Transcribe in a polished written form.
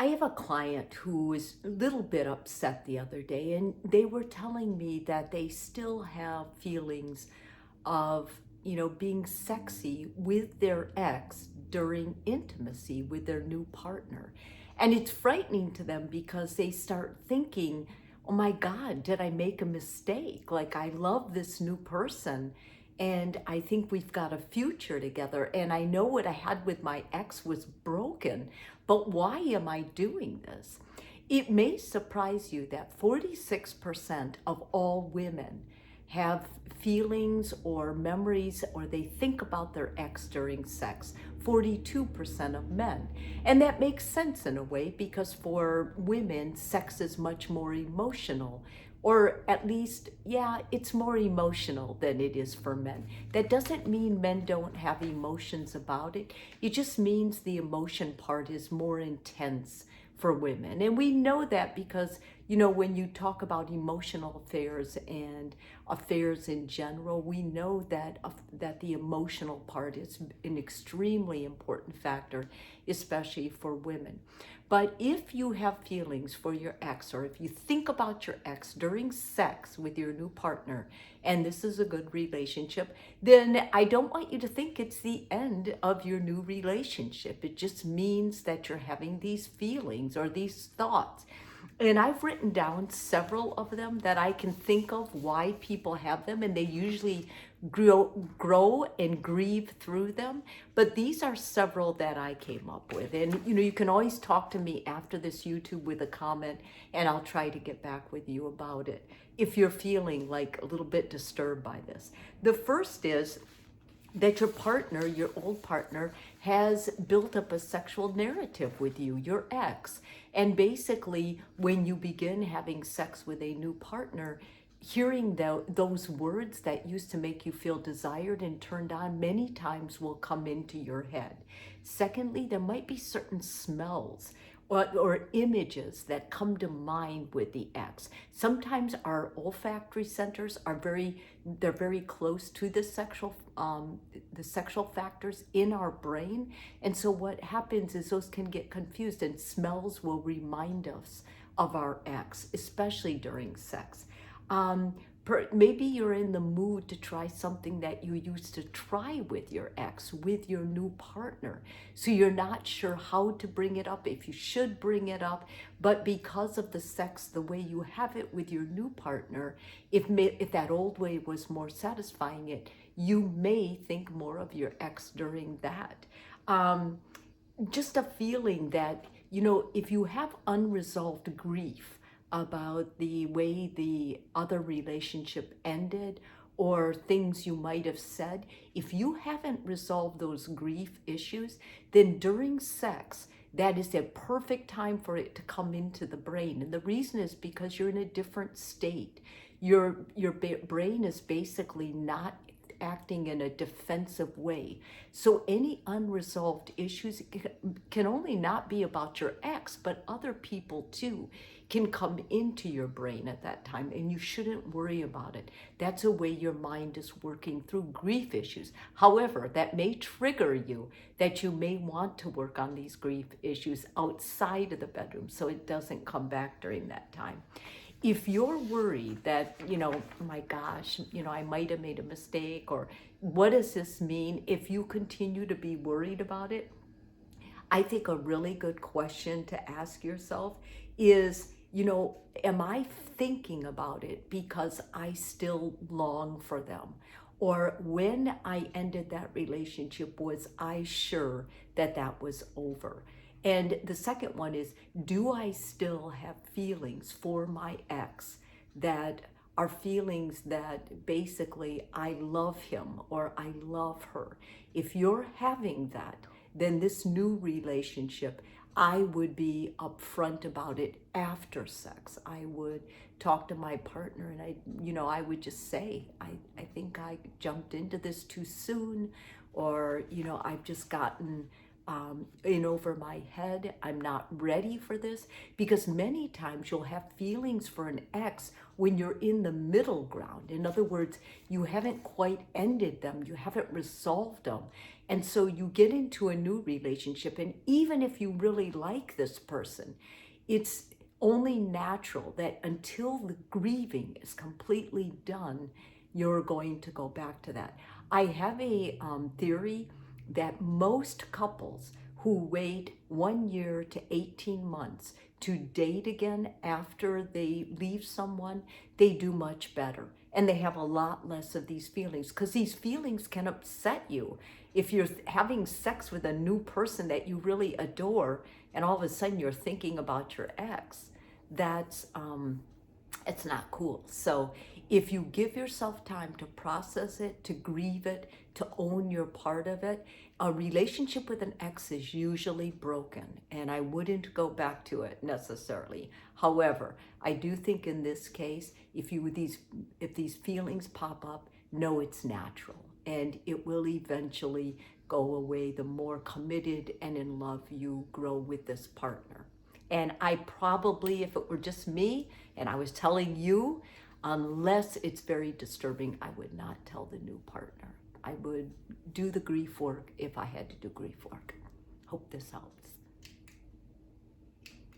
I have a client who was a little bit upset the other day, and they were telling me that they still have feelings of, being sexy with their ex during intimacy with their new partner. And it's frightening to them because they start thinking, oh my God, did I make a mistake? Like, I love this new person and I think we've got a future together. And I know what I had with my ex was broken, but why am I doing this? It may surprise you that 46% of all women have feelings or memories or they think about their ex during sex. 42% of men. And that makes sense in a way because for women, sex is much more emotional. Or at least, yeah, it's more emotional than it is for men. That doesn't mean men don't have emotions about it. It just means the emotion part is more intense for women. And we know that because, when you talk about emotional affairs and affairs in general, we know that the emotional part is an extremely important factor, especially for women. But if you have feelings for your ex, or if you think about your ex during sex with your new partner, and this is a good relationship, then I don't want you to think it's the end of your new relationship. It just means that you're having these feelings or these thoughts. And I've written down several of them that I can think of why people have them, and they usually grow and grieve through them. But these are several that I came up with. And you can always talk to me after this YouTube with a comment, and I'll try to get back with you about it if you're feeling like a little bit disturbed by this. The first is that your partner, your old partner, has built up a sexual narrative with you, your ex. And basically, when you begin having sex with a new partner, hearing those words that used to make you feel desired and turned on many times will come into your head. Secondly, there might be certain smells or images that come to mind with the ex. Sometimes our olfactory centers are they're very close to the sexual factors in our brain. And so what happens is those can get confused and smells will remind us of our ex, especially during sex. Maybe you're in the mood to try something that you used to try with your ex, with your new partner. So you're not sure how to bring it up, if you should bring it up, but because of the sex, the way you have it with your new partner, if that old way was more satisfying you may think more of your ex during that. Just a feeling that, if you have unresolved grief about the way the other relationship ended or things you might have said, if you haven't resolved those grief issues, then during sex, that is a perfect time for it to come into the brain. And the reason is because you're in a different state. Your brain is basically not acting in a defensive way. So any unresolved issues can only not be about your ex, but other people too can come into your brain at that time, and you shouldn't worry about it. That's a way your mind is working through grief issues. However, that may trigger you that you may want to work on these grief issues outside of the bedroom so it doesn't come back during that time. If you're worried that, oh my gosh, I might have made a mistake, or what does this mean? If you continue to be worried about it, I think a really good question to ask yourself is, am I thinking about it because I still long for them? Or when I ended that relationship, was I sure that that was over? And the second one is, do I still have feelings for my ex that are feelings that basically I love him or I love her? If you're having that, then this new relationship, I would be upfront about it after sex. I would talk to my partner and I would just say, I think I jumped into this too soon, or, I've just gotten in over my head. I'm not ready for this, because many times you'll have feelings for an ex when you're in the middle ground. In other words, you haven't quite ended them, you haven't resolved them. And so you get into a new relationship, and even if you really like this person, it's only natural that until the grieving is completely done, you're going to go back to that. I have a theory that most couples who wait 1 year to 18 months to date again after they leave someone, they do much better. And they have a lot less of these feelings, because these feelings can upset you. If you're having sex with a new person that you really adore, and all of a sudden you're thinking about your ex, that's it's not cool. So if you give yourself time to process it, to grieve it, to own your part of it, a relationship with an ex is usually broken, and I wouldn't go back to it necessarily. However, I do think in this case, if these feelings pop up, know it's natural, and it will eventually go away the more committed and in love you grow with this partner. And I probably, if it were just me and I was telling you, unless it's very disturbing, I would not tell the new partner. I would do the grief work if I had to do grief work. Hope this helps.